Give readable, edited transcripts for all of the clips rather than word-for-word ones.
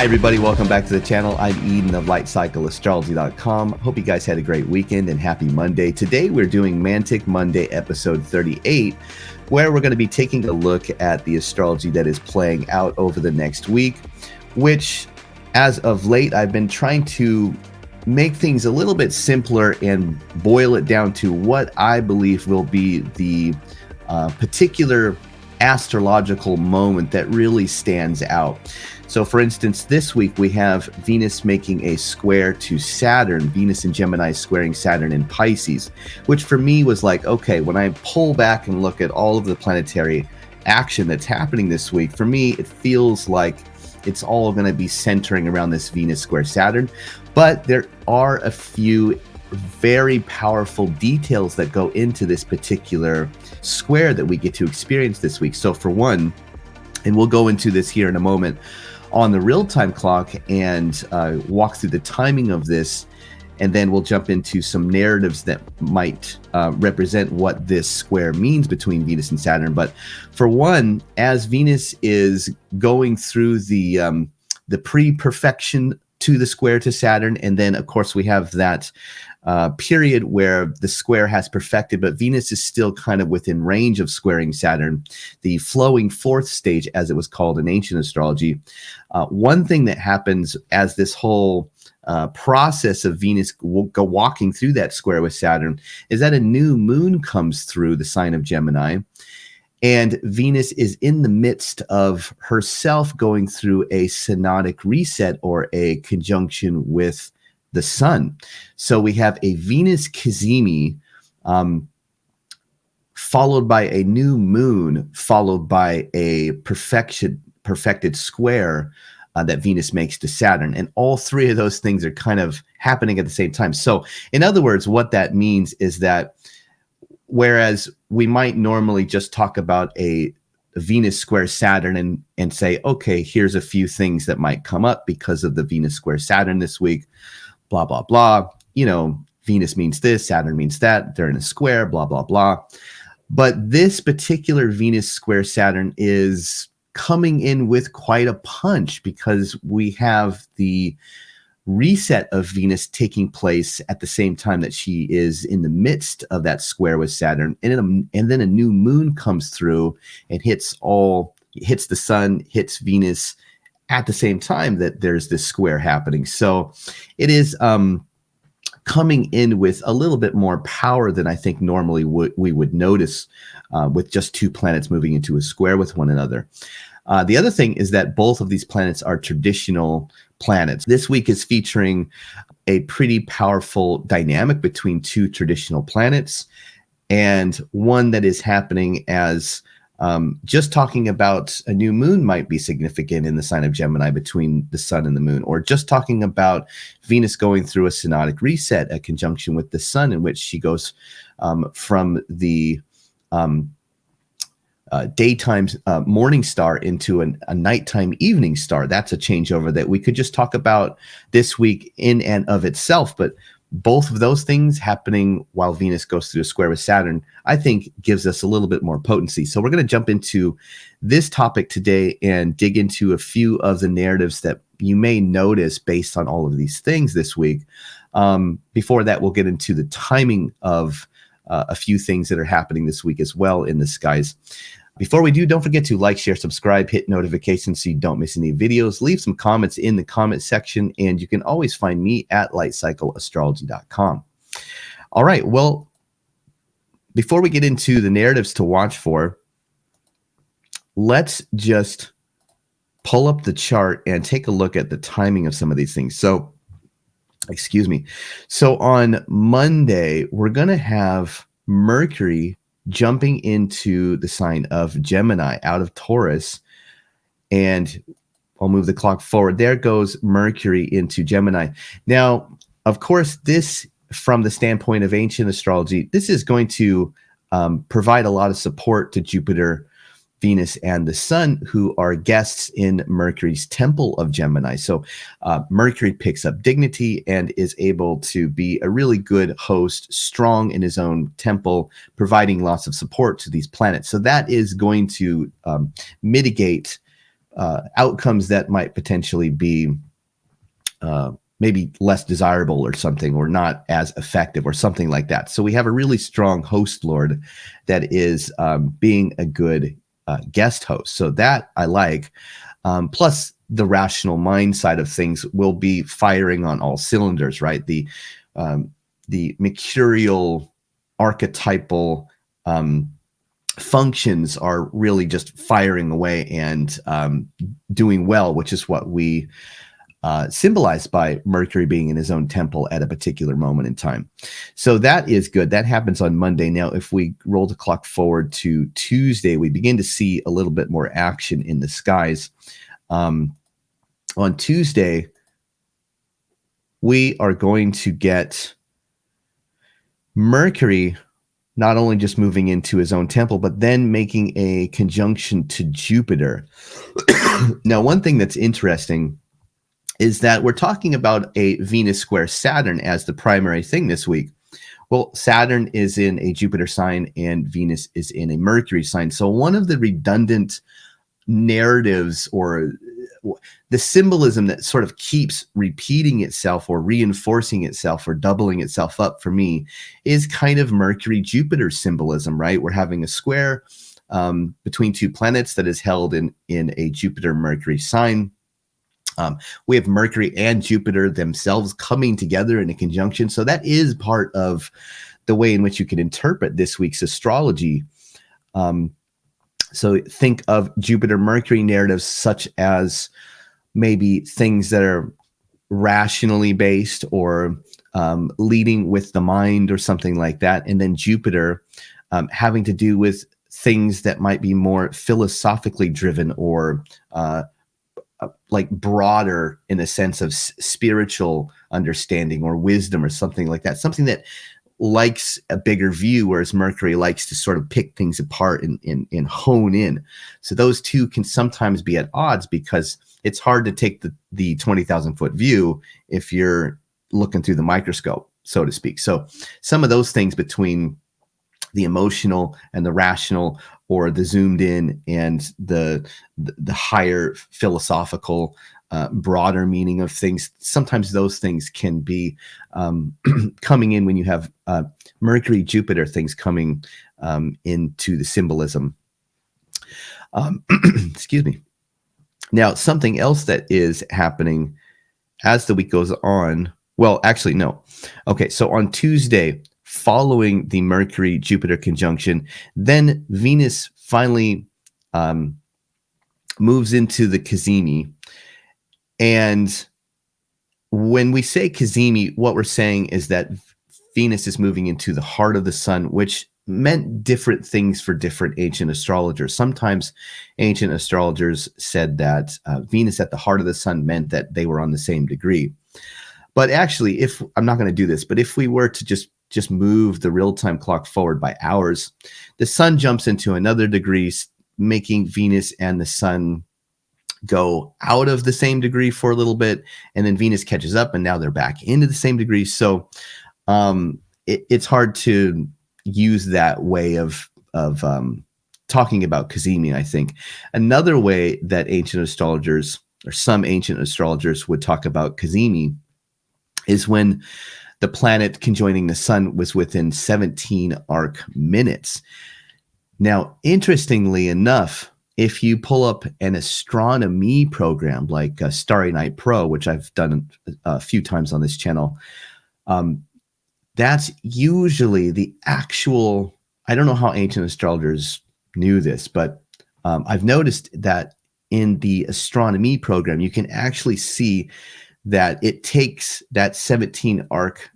Hi, everybody. Welcome back to the channel. I'm Eden of LightCycleAstrology.com. Hope you guys had a great weekend and happy Monday. Today, we're doing Mantic Monday, episode 38, where we're going to be taking a look at the astrology that is playing out over the next week, which, as of late, I've been trying to make things a little bit simpler and boil it down to what I believe will be the particular astrological moment that really stands out. So for instance, this week we have Venus making a square to Saturn, Venus in Gemini squaring Saturn in Pisces, which for me was like, okay, when I pull back and look at all of the planetary action that's happening this week, for me, it feels like it's all going to be centering around this Venus square Saturn. But there are a few very powerful details that go into this particular square that we get to experience this week. So for one, and we'll go into this here in a moment on the real-time clock and walk through the timing of this, and then we'll jump into some narratives that might represent what this square means between Venus and Saturn. But for one, as Venus is going through the pre-perfection to the square to Saturn, and then of course we have that period where the square has perfected, but Venus is still kind of within range of squaring Saturn, the flowing fourth stage, as it was called in ancient astrology. One thing that happens as this whole process of Venus walking through that square with Saturn is that a new moon comes through the sign of Gemini, and Venus is in the midst of herself going through a synodic reset or a conjunction with the sun. So we have a Venus Cazimi followed by a new moon, followed by a perfected square that Venus makes to Saturn. And all three of those things are kind of happening at the same time. So in other words, what that means is that whereas we might normally just talk about a Venus square Saturn and say, okay, here's a few things that might come up because of the Venus square Saturn this week, blah, blah, blah. You know, Venus means this, Saturn means that, they're in a square, blah, blah, blah. But this particular Venus square Saturn is coming in with quite a punch because we have the reset of Venus taking place at the same time that she is in the midst of that square with Saturn. And then a new moon comes through and hits the sun, hits Venus at the same time that there's this square happening. So it is coming in with a little bit more power than I think normally we would notice with just two planets moving into a square with one another. The other thing is that both of these planets are traditional planets. This week is featuring a pretty powerful dynamic between two traditional planets, and one that is happening as just talking about a new moon might be significant in the sign of Gemini between the sun and the moon, or just talking about Venus going through a synodic reset, a conjunction with the sun, in which she goes from the daytime morning star into a nighttime evening star. That's a changeover that we could just talk about this week in and of itself. But both of those things happening while Venus goes through a square with Saturn, I think gives us a little bit more potency. So we're going to jump into this topic today and dig into a few of the narratives that you may notice based on all of these things this week. Before that, we'll get into the timing of a few things that are happening this week as well in the skies. Before we do, don't forget to like, share, subscribe, hit notifications so you don't miss any videos. Leave some comments in the comment section, and you can always find me at lightcycleastrology.com. All right, well, before we get into the narratives to watch for, let's just pull up the chart and take a look at the timing of some of these things. So, excuse me. So on Monday, we're going to have Mercury jumping into the sign of Gemini out of Taurus, and I'll move the clock forward. There goes Mercury into Gemini. Now, of course, this, from the standpoint of ancient astrology, this is going to provide a lot of support to Jupiter, Venus, and the sun, who are guests in Mercury's temple of Gemini. So Mercury picks up dignity and is able to be a really good host, strong in his own temple, providing lots of support to these planets. So that is going to mitigate outcomes that might potentially be maybe less desirable or something, or not as effective or something like that. So we have a really strong host lord that is being a good guest host. So that I like. Plus the rational mind side of things will be firing on all cylinders, right? The mercurial archetypal functions are really just firing away and doing well, which is what we symbolized by Mercury being in his own temple at a particular moment in time. So that is good. That happens on Monday. Now, if we roll the clock forward to Tuesday, we begin to see a little bit more action in the skies. On Tuesday, we are going to get Mercury not only just moving into his own temple, but then making a conjunction to Jupiter. Now, one thing that's interesting is that we're talking about a Venus square Saturn as the primary thing this week. Well, Saturn is in a Jupiter sign and Venus is in a Mercury sign. So one of the redundant narratives, or the symbolism that sort of keeps repeating itself or reinforcing itself or doubling itself up for me, is kind of Mercury Jupiter symbolism, right? We're having a square between two planets that is held in a Jupiter Mercury sign. We have Mercury and Jupiter themselves coming together in a conjunction. So that is part of the way in which you can interpret this week's astrology. So think of Jupiter Mercury narratives such as maybe things that are rationally based or leading with the mind or something like that. And then Jupiter having to do with things that might be more philosophically driven or like broader in the sense of spiritual understanding or wisdom or something like that. Something that likes a bigger view, whereas Mercury likes to sort of pick things apart and hone in. So those two can sometimes be at odds because it's hard to take the 20,000 foot view if you're looking through the microscope, so to speak. So some of those things between the emotional and the rational, or the zoomed in and the higher philosophical, broader meaning of things. Sometimes those things can be coming in when you have Mercury, Jupiter things coming into the symbolism. Excuse me. Now, something else that is happening as the week goes on. Well, actually, no. Okay, so on Tuesday, following the Mercury-Jupiter conjunction, then Venus finally moves into the Cazimi. And when we say Cazimi, what we're saying is that Venus is moving into the heart of the sun, which meant different things for different ancient astrologers. Sometimes ancient astrologers said that Venus at the heart of the sun meant that they were on the same degree. But actually, if I'm not going to do this, but if we were to just move the real-time clock forward by hours, the sun jumps into another degree, making Venus and the sun go out of the same degree for a little bit, and then Venus catches up, and now they're back into the same degree. So it's hard to use that way of talking about Cazimi, I think. Another way that ancient astrologers, or some ancient astrologers, would talk about Cazimi is when the planet conjoining the sun was within 17 arc minutes. Now, interestingly enough, if you pull up an astronomy program like Starry Night Pro, which I've done a few times on this channel, that's usually the actual, I don't know how ancient astrologers knew this, but I've noticed that in the astronomy program, you can actually see that it takes that 17 arc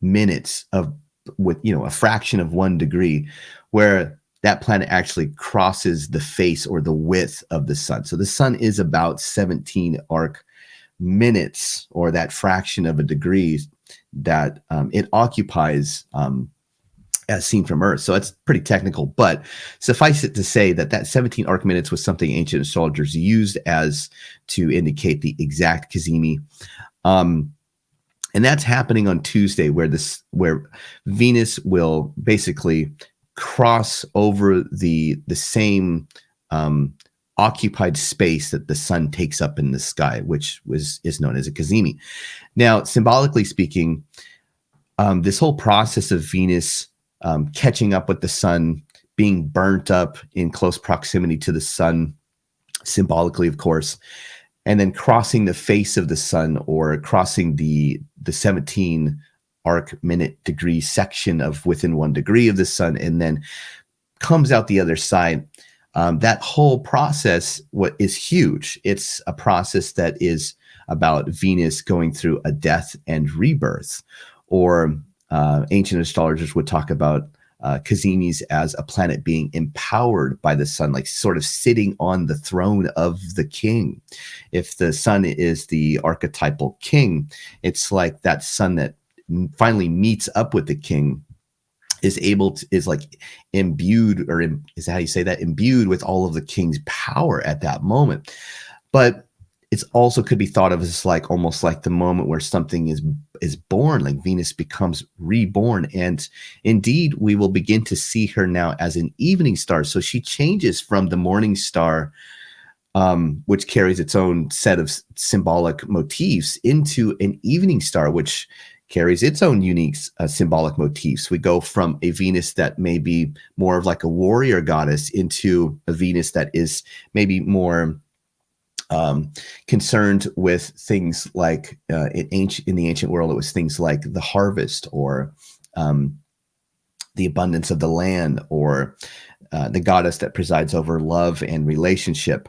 minutes of, with, you know, a fraction of 1 degree, where that planet actually crosses the face or the width of the sun. So the sun is about 17 arc minutes, or that fraction of a degree that it occupies as seen from Earth. So it's pretty technical, but suffice it to say that that 17 arc minutes was something ancient astrologers used as to indicate the exact Cazimi. And that's happening on Tuesday, where Venus will basically cross over the same occupied space that the sun takes up in the sky, which is known as a Cazimi. Now, symbolically speaking, this whole process of Venus catching up with the sun, being burnt up in close proximity to the sun, symbolically, of course, and then crossing the face of the sun, or crossing the 17 arc minute degree section of within 1 degree of the sun, and then comes out the other side. That whole process is huge. It's a process that is about Venus going through a death and rebirth, or ancient astrologers would talk about Cazimis as a planet being empowered by the sun, like sort of sitting on the throne of the king. If the sun is the archetypal king, it's like that sun that finally meets up with the king is like imbued, or is that how you say that? Imbued with all of the king's power at that moment. But it's also could be thought of as like almost like the moment where something is born, like Venus becomes reborn. And indeed, we will begin to see her now as an evening star. So she changes from the morning star, which carries its own set of symbolic motifs, into an evening star, which carries its own unique symbolic motifs. We go from a Venus that may be more of like a warrior goddess into a Venus that is maybe more concerned with things like in the ancient world, it was things like the harvest, or the abundance of the land, or the goddess that presides over love and relationship,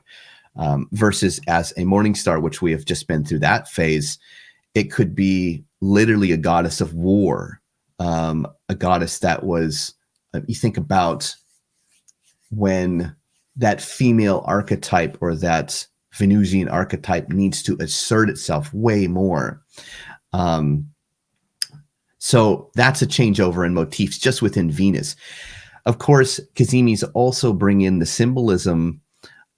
versus as a morning star, which we have just been through that phase. It could be literally a goddess of war, a goddess that was, you think about when that female archetype, or that Venusian archetype, needs to assert itself way more. So that's a changeover in motifs just within Venus. Of course, Cazimis also bring in the symbolism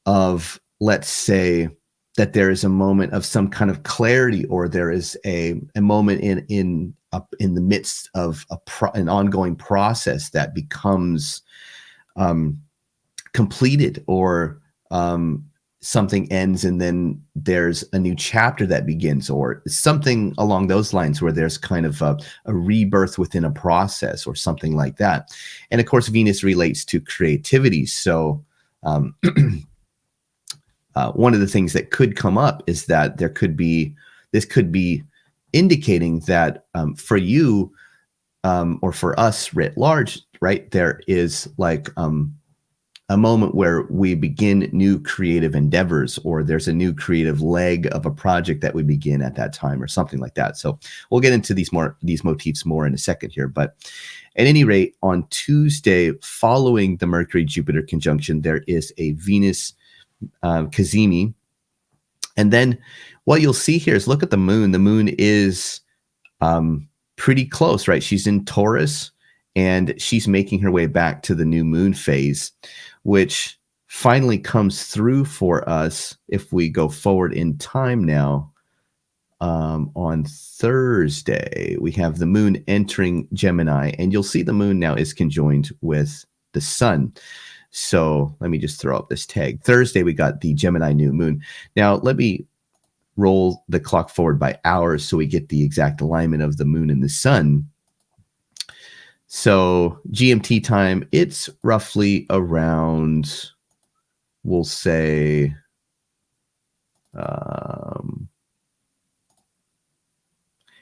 of, let's say, that there is a moment of some kind of clarity, or there is a moment in the midst of an ongoing process that becomes completed, or something ends and then there's a new chapter that begins, or something along those lines, where there's kind of a rebirth within a process, or something like that. And of course, Venus relates to creativity. So one of the things that could come up is that this could be indicating that for you, or for us writ large, right, there is like a moment where we begin new creative endeavors, or there's a new creative leg of a project that we begin at that time, or something like that. So we'll get into these motifs more in a second here. But at any rate, on Tuesday, following the Mercury-Jupiter conjunction, there is a Venus Cazimi. And then what you'll see here is, look at the moon. The moon is pretty close, right? She's in Taurus, and she's making her way back to the new moon phase, which finally comes through for us if we go forward in time now. On Thursday, we have the moon entering Gemini, and you'll see the moon now is conjoined with the sun. So let me just throw up this tag. Thursday, we got the Gemini new moon. Now, let me roll the clock forward by hours so we get the exact alignment of the moon and the sun. So GMT time, it's roughly around, we'll say,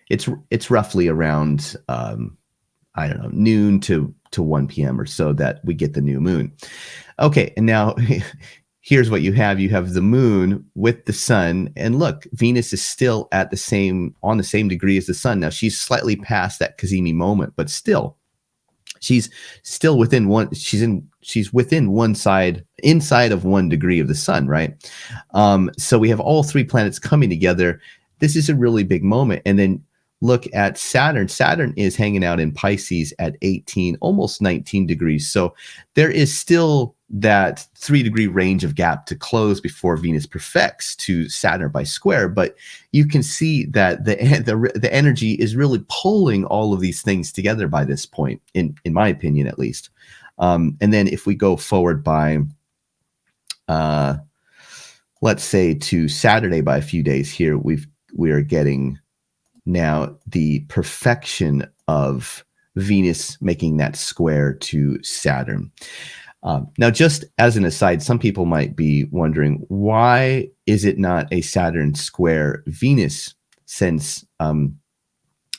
it's roughly around, I don't know, noon to 1 p.m. or so that we get the new moon. Okay, and now here's what you have. You have the moon with the sun, and look, Venus is still on the same degree as the sun. Now she's slightly past that Cazimi moment, but still, she's still within one. She's within one side, inside of 1 degree of the sun, right? So we have all 3 planets coming together. This is a really big moment. And then look at Saturn. Saturn is hanging out in Pisces at 18, almost 19 degrees. So there is still that 3-degree range of gap to close before Venus perfects to Saturn by square. But you can see that the energy is really pulling all of these things together by this point, in my opinion, at least. And then if we go forward by let's say to Saturday by a few days here, we are getting now the perfection of Venus making that square to Saturn. Now, just as an aside, some people might be wondering, why is it not a Saturn square Venus, since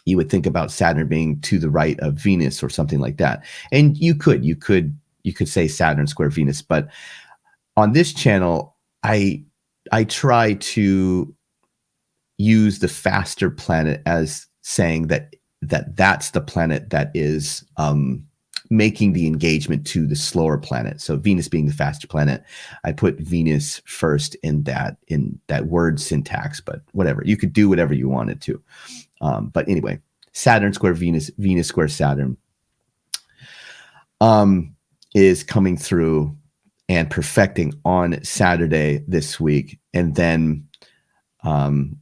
you would think about Saturn being to the right of Venus or something like that. And you could say Saturn square Venus, but on this channel, I try to use the faster planet as saying that's the planet that is making the engagement to the slower planet. So Venus being the faster planet, I put Venus first in that word syntax, but whatever. You could do whatever you wanted to. But anyway, Saturn square Venus, Venus square Saturn is coming through and perfecting on Saturday this week. And then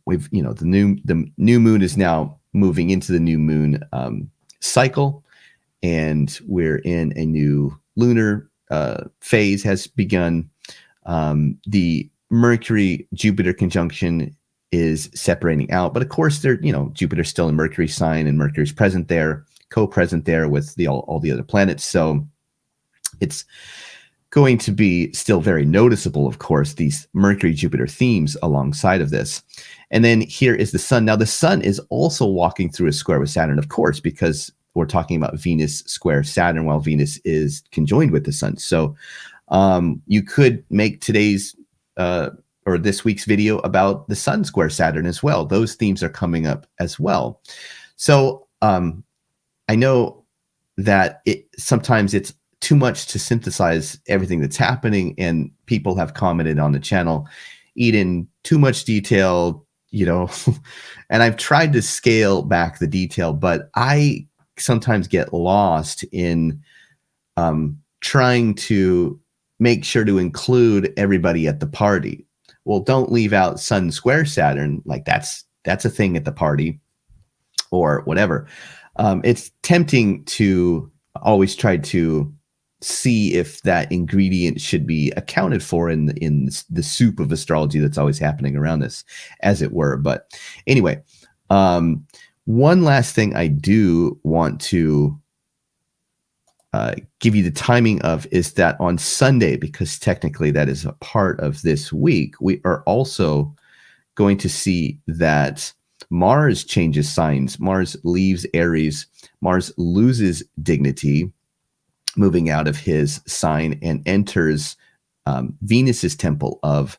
we've, the new moon is now moving into the new moon cycle, and we're in a new lunar phase has begun. The Mercury Jupiter conjunction is separating out, but of course Jupiter's still in Mercury sign, and Mercury's present there, co-present there with all the other planets. So it's going to be still very noticeable, of course, these Mercury Jupiter themes alongside of this. And then here is the sun. Now the sun is also walking through a square with Saturn, of course, because we're talking about Venus square Saturn while Venus is conjoined with the sun. So you could make today's or this week's video about the sun square Saturn as well. Those themes are coming up as well. So I know that sometimes it's too much to synthesize everything that's happening, and people have commented on the channel, Eden, too much detail, and I've tried to scale back the detail, but I sometimes get lost in trying to make sure to include everybody at the party. Well, don't leave out Sun square Saturn, like that's a thing at the party or whatever. It's tempting to always try to see if that ingredient should be accounted for in the soup of astrology that's always happening around us, as it were. But anyway, one last thing I do want to give you the timing of is that on Sunday, because technically that is a part of this week, we are also going to see that Mars changes signs. Mars leaves Aries. Mars loses dignity, moving out of his sign, and enters Venus's temple of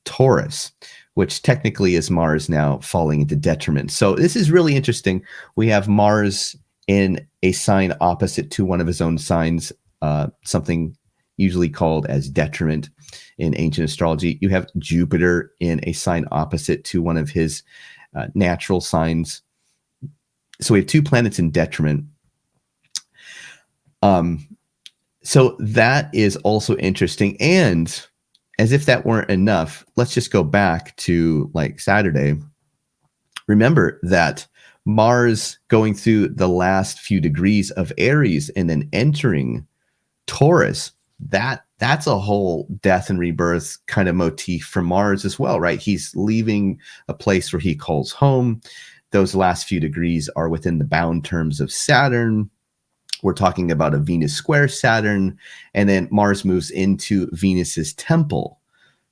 Taurus, which technically is Mars now falling into detriment. So this is really interesting. We have Mars in a sign opposite to one of his own signs, something usually called as detriment in ancient astrology. You have Jupiter in a sign opposite to one of his natural signs. So we have two planets in detriment. So that is also interesting. And as if that weren't enough, let's just go back to like Saturday. Remember that Mars going through the last few degrees of Aries and then entering Taurus, that's a whole death and rebirth kind of motif for Mars as well, right? He's leaving a place where he calls home. Those last few degrees are within the bound terms of Saturn. We're talking about a Venus square Saturn, and then Mars moves into Venus's temple.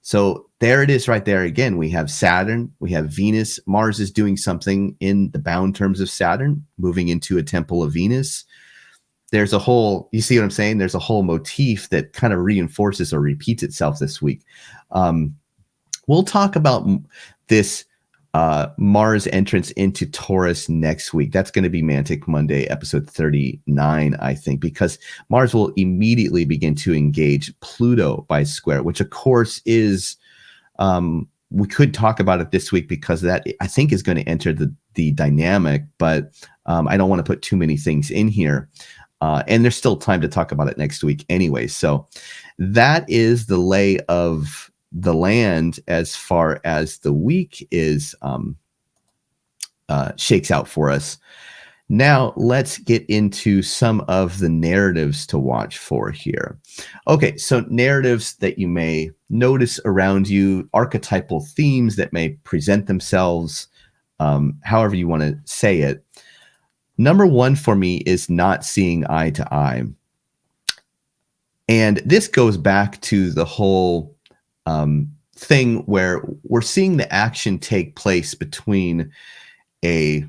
So there it is right there again. We have Saturn, we have Venus. Mars is doing something in the bound terms of Saturn, moving into a temple of Venus. There's a whole, you see what I'm saying? There's a whole motif that kind of reinforces or repeats itself this week. We'll talk about this Mars entrance into Taurus next week. That's going to be Mantic Monday, episode 39, I think, because Mars will immediately begin to engage Pluto by square, which of course is, we could talk about it this week because that I think is going to enter the dynamic, but I don't want to put too many things in here. And there's still time to talk about it next week anyway. So that is the lay of the land as far as the week is shakes out for us. Now, let's get into some of the narratives to watch for here. Okay, so narratives that you may notice around you, archetypal themes that may present themselves, however you want to say it. Number one for me is not seeing eye to eye. And this goes back to the whole thing where we're seeing the action take place between a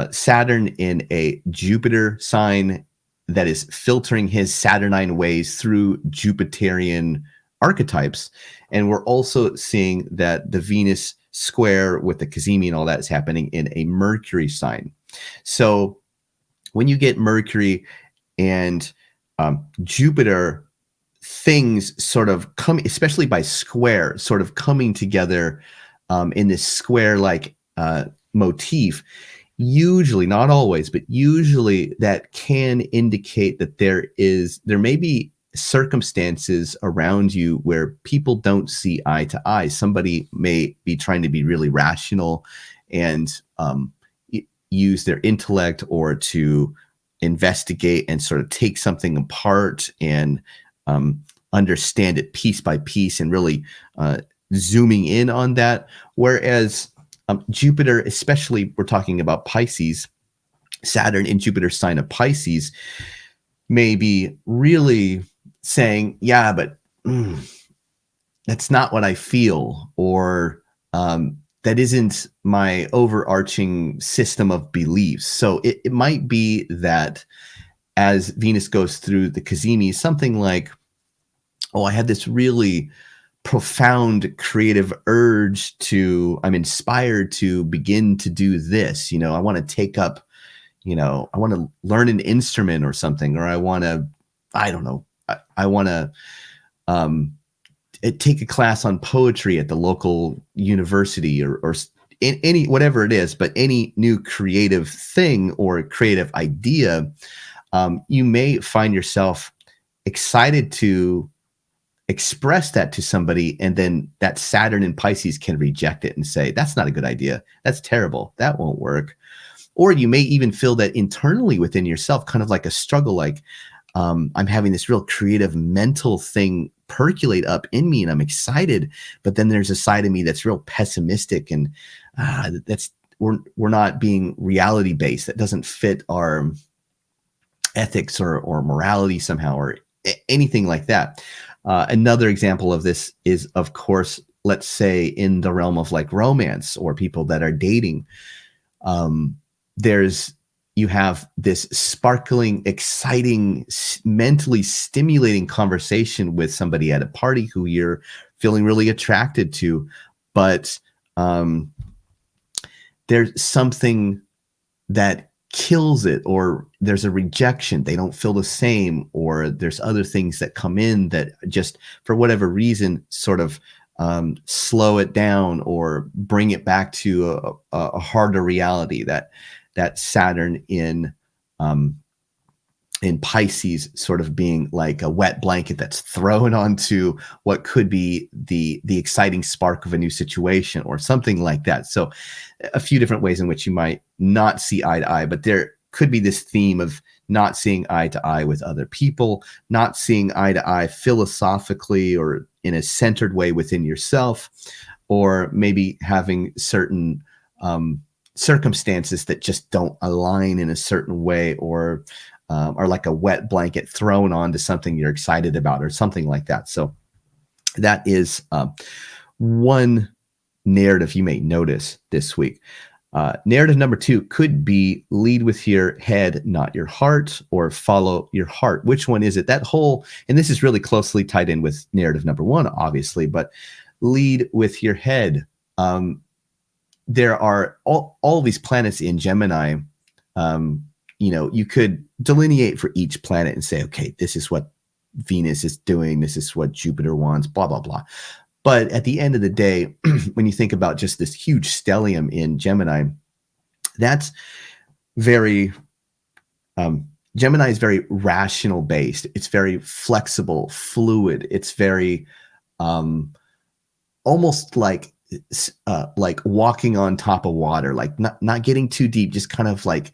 Saturn in a Jupiter sign that is filtering his Saturnine ways through Jupiterian archetypes. And we're also seeing that the Venus square with the Cazimi and all that is happening in a Mercury sign. So when you get Mercury and Jupiter, things sort of come, especially by square, sort of coming together in this square-like motif. Usually, not always, but usually that can indicate that there may be circumstances around you where people don't see eye to eye. Somebody may be trying to be really rational and use their intellect or to investigate and sort of take something apart and understand it piece by piece and really zooming in on that. Whereas Jupiter, especially we're talking about Pisces, Saturn in Jupiter's sign of Pisces, may be really saying, yeah, but that's not what I feel, or that isn't my overarching system of beliefs. So it might be that as Venus goes through the Cazimi, something like, oh, I had this really profound creative urge I'm inspired to begin to do this. I want to take up, I want to learn an instrument or something, or I want to, I don't know, I want to take a class on poetry at the local university or any, whatever it is, but any new creative thing or creative idea, you may find yourself excited to express that to somebody, and then that Saturn in Pisces can reject it and say, that's not a good idea. That's terrible. That won't work. Or you may even feel that internally within yourself, kind of like a struggle, like I'm having this real creative mental thing percolate up in me and I'm excited, but then there's a side of me that's real pessimistic and we're not being reality based. That doesn't fit our ethics or morality somehow or anything like that. Another example of this is, of course, let's say in the realm of like romance or people that are dating. You have this sparkling, exciting, mentally stimulating conversation with somebody at a party who you're feeling really attracted to, but there's something that kills it, or there's a rejection. They don't feel the same, or there's other things that come in that just for whatever reason sort of slow it down or bring it back to a harder reality. That Saturn in Pisces sort of being like a wet blanket that's thrown onto what could be the exciting spark of a new situation or something like that. So a few different ways in which you might not see eye to eye, but there could be this theme of not seeing eye to eye with other people, not seeing eye to eye philosophically or in a centered way within yourself, or maybe having certain circumstances that just don't align in a certain way, or are like a wet blanket thrown onto something you're excited about or something like that. So that is one narrative you may notice this week. Narrative number 2 could be lead with your head, not your heart, or follow your heart. Which one is it? That whole, and this is really closely tied in with narrative number 1, obviously, but lead with your head. There are all these planets in Gemini. You could delineate for each planet and say, okay, this is what Venus is doing. This is what Jupiter wants, blah, blah, blah. But at the end of the day, when you think about just this huge stellium in Gemini, that's very, Gemini is very rational based. It's very flexible, fluid. It's very almost like like walking on top of water, like not getting too deep, just kind of like,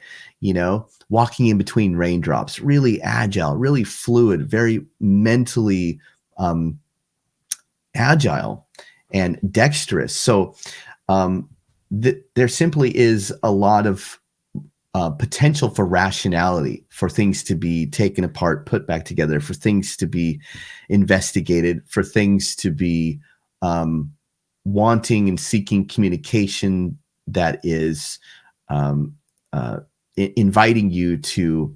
walking in between raindrops, really agile, really fluid, very mentally um, agile and dexterous. So there simply is a lot of potential for rationality, for things to be taken apart, put back together, for things to be investigated, for things to be um, wanting and seeking communication that is um, uh, inviting you to,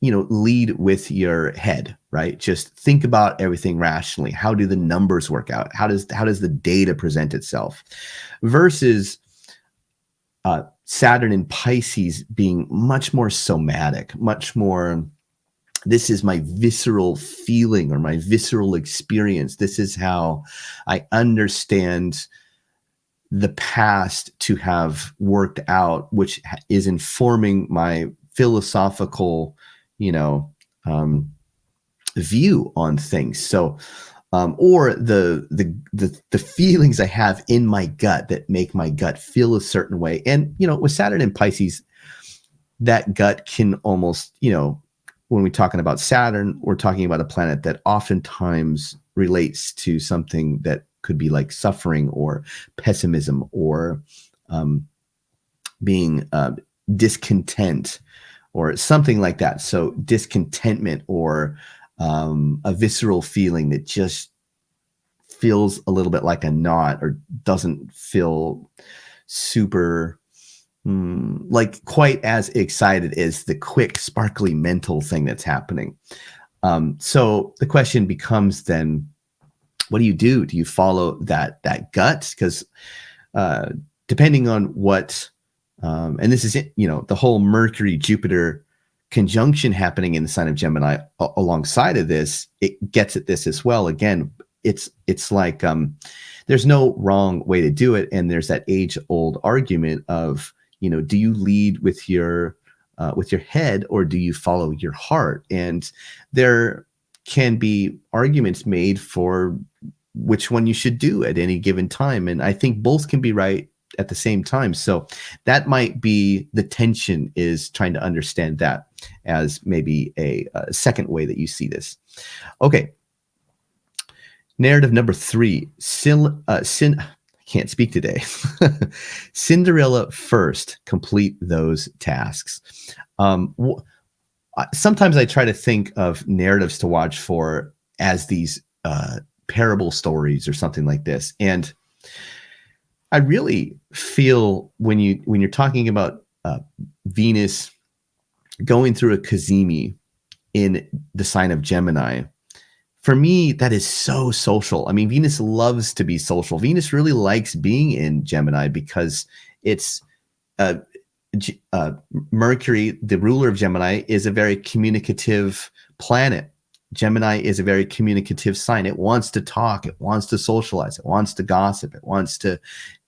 lead with your head, right? Just think about everything rationally. How do the numbers work out? How does the data present itself? Versus Saturn in Pisces being much more somatic, much more, this is my visceral feeling or my visceral experience. This is how I understand the past to have worked out, which is informing my philosophical, you know, um, view on things. So, or the feelings I have in my gut that make my gut feel a certain way. And with Saturn and Pisces, that gut can almost, when we're talking about Saturn, we're talking about a planet that oftentimes relates to something that could be like suffering or pessimism or being discontent or something like that. So discontentment or a visceral feeling that just feels a little bit like a knot or doesn't feel super like quite as excited as the quick, sparkly mental thing that's happening. So the question becomes then, what do you do? Do you follow that gut? Because depending on what, and this is it, the whole Mercury Jupiter conjunction happening in the sign of Gemini alongside of this, it gets at this as well. Again, it's like there's no wrong way to do it, and there's that age old argument of do you lead with your head or do you follow your heart? And there can be arguments made for which one you should do at any given time. And I think both can be right at the same time. So that might be the tension, is trying to understand that as maybe a second way that you see this. Okay. Narrative number 3, I can't speak today. Cinderella first, complete those tasks. Sometimes I try to think of narratives to watch for as these parable stories or something like this. And I really feel when you're talking about Venus going through a Cazimi in the sign of Gemini, for me, that is so social. I mean, Venus loves to be social. Venus really likes being in Gemini because it's uh, Mercury, the ruler of Gemini, is a very communicative planet. Gemini is a very communicative sign. It wants to talk. It wants to socialize. It wants to gossip. It wants to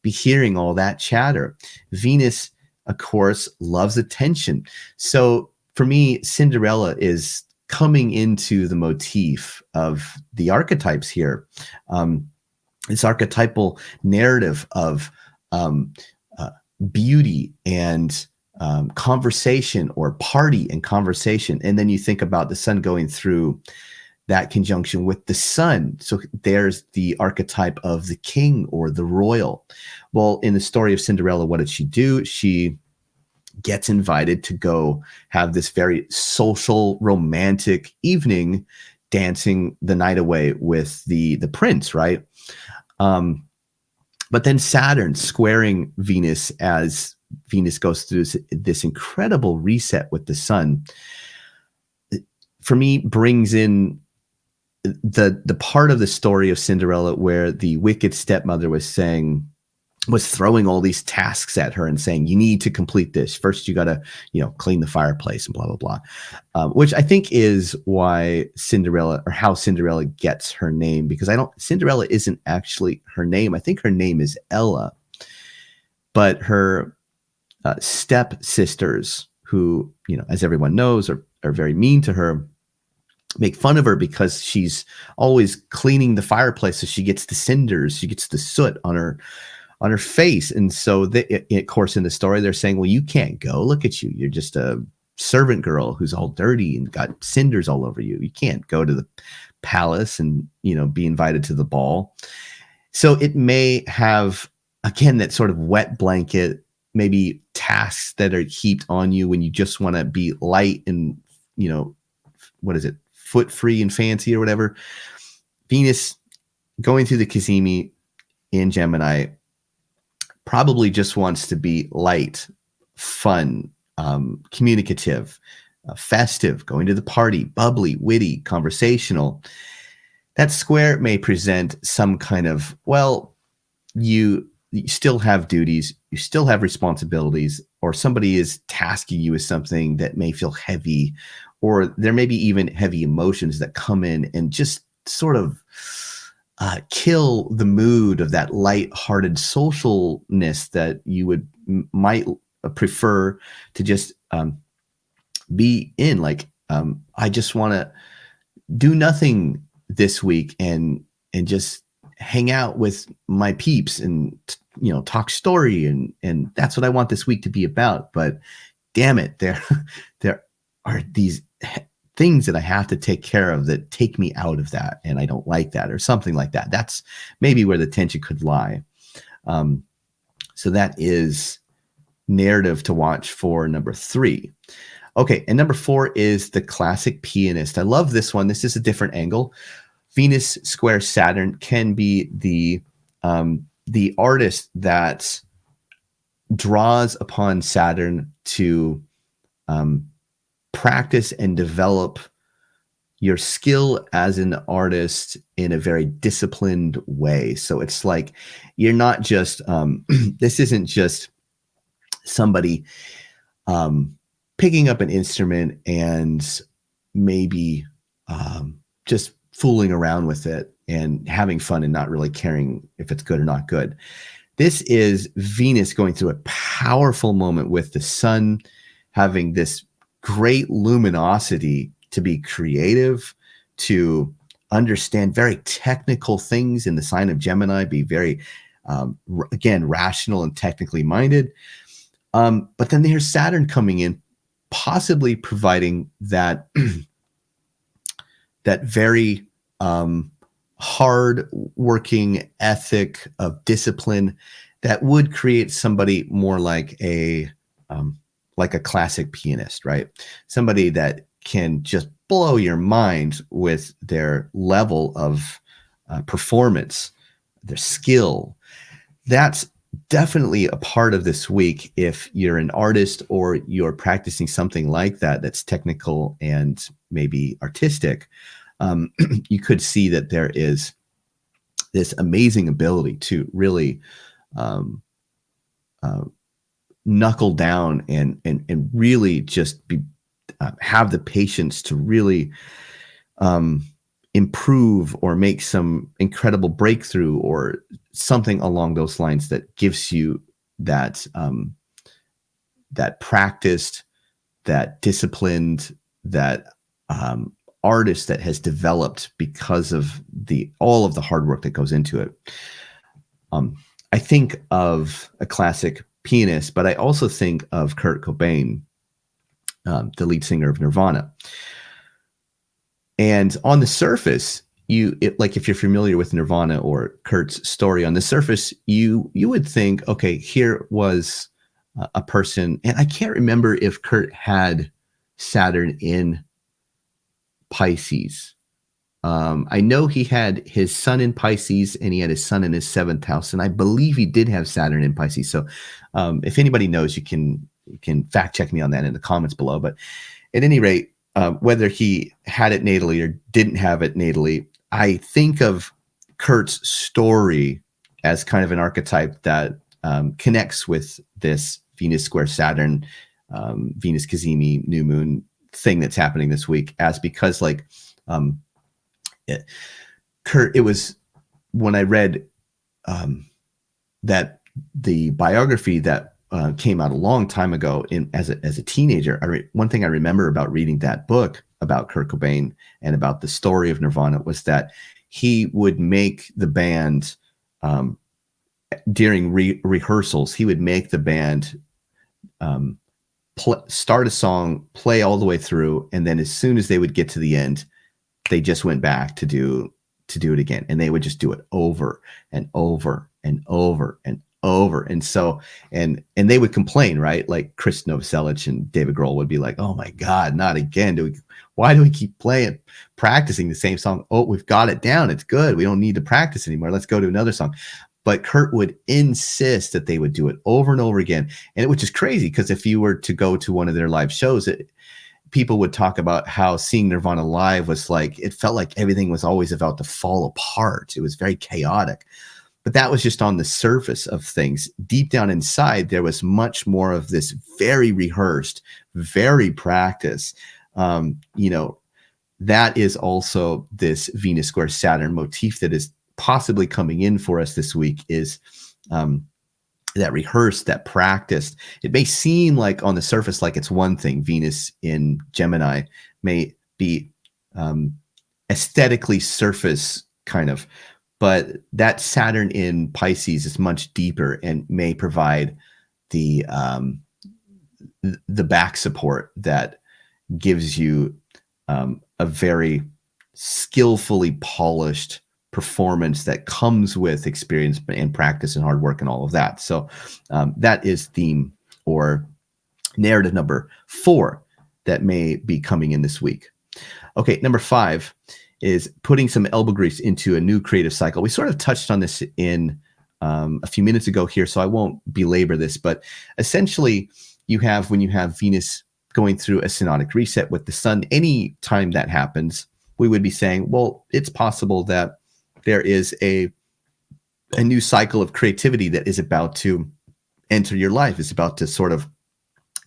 be hearing all that chatter. Venus, of course, loves attention. So for me, Cinderella is coming into the motif of the archetypes here. This archetypal narrative of beauty and conversation, or party and conversation. And then you think about the sun going through that conjunction with the sun. So there's the archetype of the king or the royal. Well, in the story of Cinderella, what did she do? She gets invited to go have this very social, romantic evening, dancing the night away with the prince, right? But then Saturn squaring Venus as Venus goes through this incredible reset with the sun, for me, brings in the part of the story of Cinderella where the wicked stepmother was throwing all these tasks at her and saying, you need to complete this. First, you got to, clean the fireplace and blah, blah, blah. Which I think is why Cinderella, or how Cinderella gets her name, because Cinderella isn't actually her name. I think her name is Ella. But her step sisters, who, as everyone knows, are very mean to her, make fun of her because she's always cleaning the fireplace, so she gets the cinders, she gets the soot on her face. And so of course in the story they're saying, well, you can't go, look at you, you're just a servant girl who's all dirty and got cinders all over you, you can't go to the palace and be invited to the ball. So it may have, again, that sort of wet blanket, maybe tasks that are heaped on you when you just want to be light and what is it, foot free and fancy or whatever. Venus going through the Cazimi in Gemini probably just wants to be light, fun, communicative, festive, going to the party, bubbly, witty, conversational. That square may present some kind of, well, you still have duties, you still have responsibilities, or somebody is tasking you with something that may feel heavy, or there may be even heavy emotions that come in and just sort of kill the mood of that light-hearted socialness that you might prefer to just be in. Like, I just want to do nothing this week and just hang out with my peeps and talk story, and that's what I want this week to be about. But damn it, there are these things that I have to take care of that take me out of that, and I don't like that, or something like that. That's maybe where the tension could lie. So that is narrative to watch for number 3. Okay, and number 4 is the classic pianist. I love this one. This is a different angle. Venus square Saturn can be the artist that draws upon Saturn to practice and develop your skill as an artist in a very disciplined way. So it's like you're not just this isn't just somebody picking up an instrument and maybe just fooling around with it and having fun and not really caring if it's good or not good. This is Venus going through a powerful moment with the sun having this great luminosity to be creative, to understand very technical things in the sign of Gemini, be very, again, rational and technically minded. But then there's Saturn coming in, possibly providing that that very hard-working ethic of discipline that would create somebody more like a classic pianist, right? Somebody that can just blow your mind with their level of performance, their skill. That's definitely a part of this week if you're an artist or you're practicing something like that that's technical and maybe artistic. You could see that there is this amazing ability to really knuckle down and really just be have the patience to really improve or make some incredible breakthrough or something along those lines that gives you that that practiced, that disciplined, that artist that has developed because of all of the hard work that goes into it. I think of a classic pianist, but I also think of Kurt Cobain, the lead singer of Nirvana. And on the surface, like if you're familiar with Nirvana or Kurt's story, on the surface, you would think, okay, here was a person, and I can't remember if Kurt had Saturn in Pisces. I know he had his sun in Pisces and he had his sun in his 7th house, and I believe he did have Saturn in Pisces. So if anybody knows, you can fact check me on that in the comments below. But at any rate, whether he had it natally or didn't have it natally, I think of Kurt's story as kind of an archetype that connects with this Venus square Saturn, Venus Cazimi new moon thing that's happening this week, as because like Kurt, it was when I read that the biography that came out a long time ago as a teenager. One thing I remember about reading that book about Kurt Cobain and about the story of Nirvana was that he would make the band during rehearsals. He would make the band start a song, play all the way through, and then as soon as they would get to the end, they just went back to do it again, and they would just do it over and over and over and over. And so and they would complain, right? Like Chris Novoselic and David Grohl would be like, "Oh my God, not again! Why do we keep practicing the same song? Oh, we've got it down. It's good. We don't need to practice anymore. Let's go to another song." But Kurt would insist that they would do it over and over again, and which is crazy because if you were to go to one of their live shows, people would talk about how seeing Nirvana live was like, it felt like everything was always about to fall apart. It was very chaotic. But that was just on the surface of things. Deep down inside, there was much more of this very rehearsed, very practiced. That is also this Venus square Saturn motif that is possibly coming in for us this week, is that rehearsed, that practiced. It may seem like on the surface like it's one thing. Venus in Gemini may be aesthetically surface kind of, but that Saturn in Pisces is much deeper and may provide the back support that gives you a very skillfully polished performance that comes with experience and practice and hard work and all of that. So that is theme or narrative number 4 that may be coming in this week. Okay, number 5 is putting some elbow grease into a new creative cycle. We sort of touched on this in a few minutes ago here, so I won't belabor this, but essentially when you have Venus going through a synodic reset with the sun, any time that happens, we would be saying, well, it's possible that there is a new cycle of creativity that is about to enter your life. It's about to sort of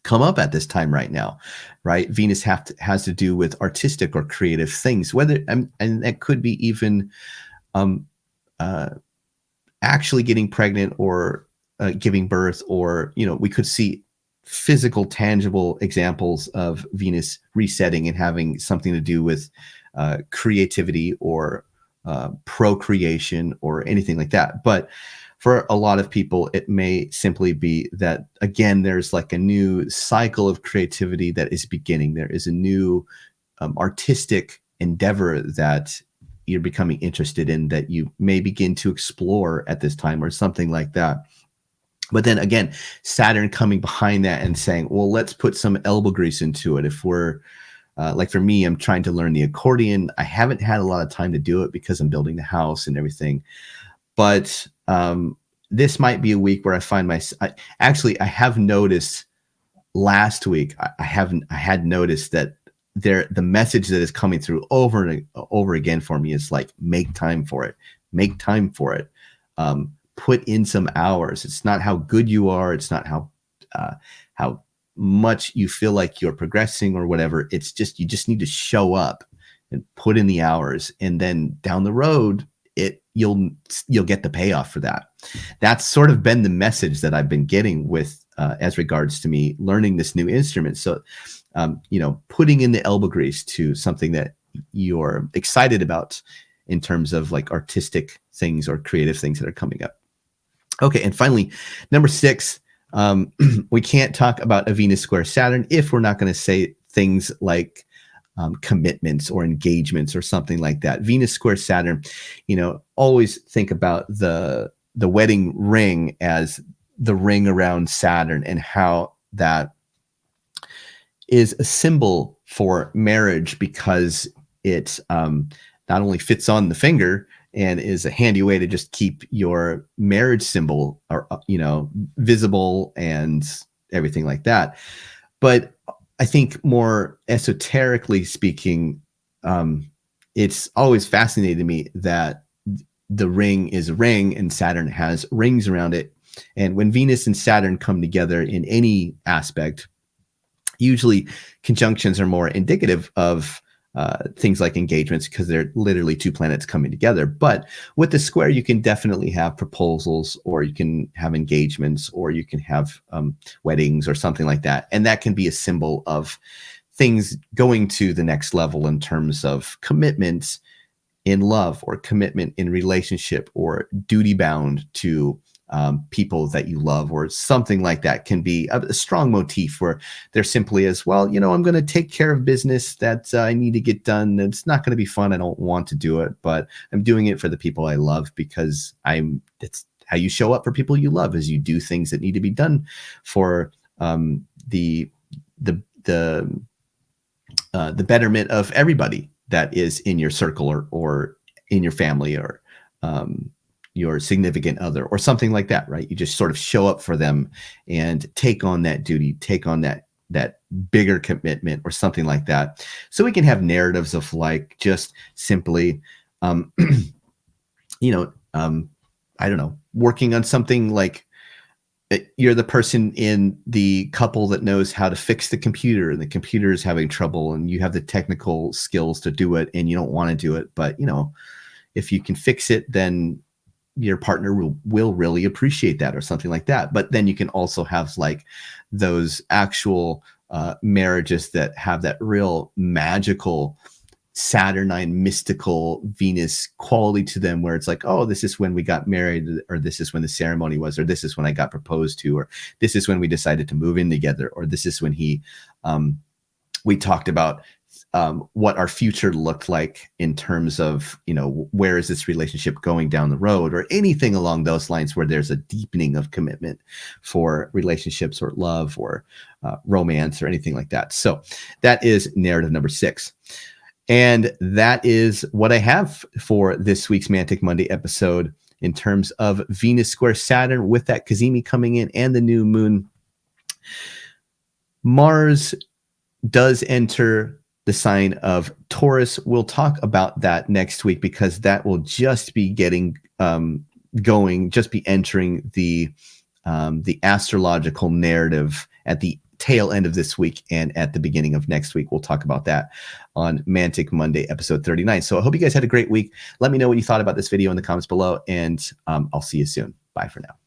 come up at this time right now, right? Venus has to do with artistic or creative things, whether and that could be even actually getting pregnant or giving birth, or we could see physical, tangible examples of Venus resetting and having something to do with creativity or procreation or anything like that. But for a lot of people, it may simply be that, again, there's like a new cycle of creativity that is beginning. There is a new artistic endeavor that you're becoming interested in, that you may begin to explore at this time or something like that. But then again, Saturn coming behind that and saying, well, let's put some elbow grease into it. If we're like for me, I'm trying to learn the accordion. I haven't had a lot of time to do it because I'm building the house and everything. But this might be a week where I find I have noticed last week, I had noticed that the message that is coming through over and over again for me is like, make time for it. Make time for it. Put in some hours. It's not how good you are. It's not how much you feel like you're progressing or whatever. It's just, you just need to show up and put in the hours, and then down the road, you'll get the payoff for that. That's sort of been the message that I've been getting with as regards to me learning this new instrument. So, putting in the elbow grease to something that you're excited about in terms of like artistic things or creative things that are coming up. Okay, and finally, number 6. We can't talk about a Venus square Saturn if we're not going to say things like commitments or engagements or something like that. Venus square Saturn, always think about the wedding ring as the ring around Saturn, and how that is a symbol for marriage, because it not only fits on the finger and is a handy way to just keep your marriage symbol or visible and everything like that, but I think more esoterically speaking, it's always fascinated me that the ring is a ring and Saturn has rings around it. And when Venus and Saturn come together in any aspect, usually conjunctions are more indicative of things like engagements, because they're literally two planets coming together. But with the square, you can definitely have proposals, or you can have engagements, or you can have weddings or something like that. And that can be a symbol of things going to the next level in terms of commitments in love or commitment in relationship or duty bound to people that you love or something like that can be a strong motif where they're simply as well, I'm going to take care of business that I need to get done. It's not going to be fun. I don't want to do it, but I'm doing it for the people I love because it's how you show up for people you love is you do things that need to be done for the betterment of everybody that is in your circle or in your family or your significant other or something like that, right? You just sort of show up for them and take on that duty, take on that bigger commitment or something like that. So we can have narratives of like just simply, I don't know, working on something like you're the person in the couple that knows how to fix the computer and the computer is having trouble and you have the technical skills to do it and you don't want to do it. But, if you can fix it, then your partner will really appreciate that or something like that. But then you can also have like those actual marriages that have that real magical Saturnine mystical Venus quality to them where it's like, oh, this is when we got married, or this is when the ceremony was, or this is when I got proposed to, or this is when we decided to move in together, or this is when we talked about what our future looked like in terms of, where is this relationship going down the road, or anything along those lines where there's a deepening of commitment for relationships or love or romance or anything like that. So that is narrative number 6. And that is what I have for this week's Mantic Monday episode in terms of Venus square Saturn with that Cazimi coming in and the new moon. Mars does enter the sign of Taurus. We'll talk about that next week because that will just be getting just be entering the astrological narrative at the tail end of this week and at the beginning of next week. We'll talk about that on Mantic Monday, episode 39. So I hope you guys had a great week. Let me know what you thought about this video in the comments below, and I'll see you soon. Bye for now.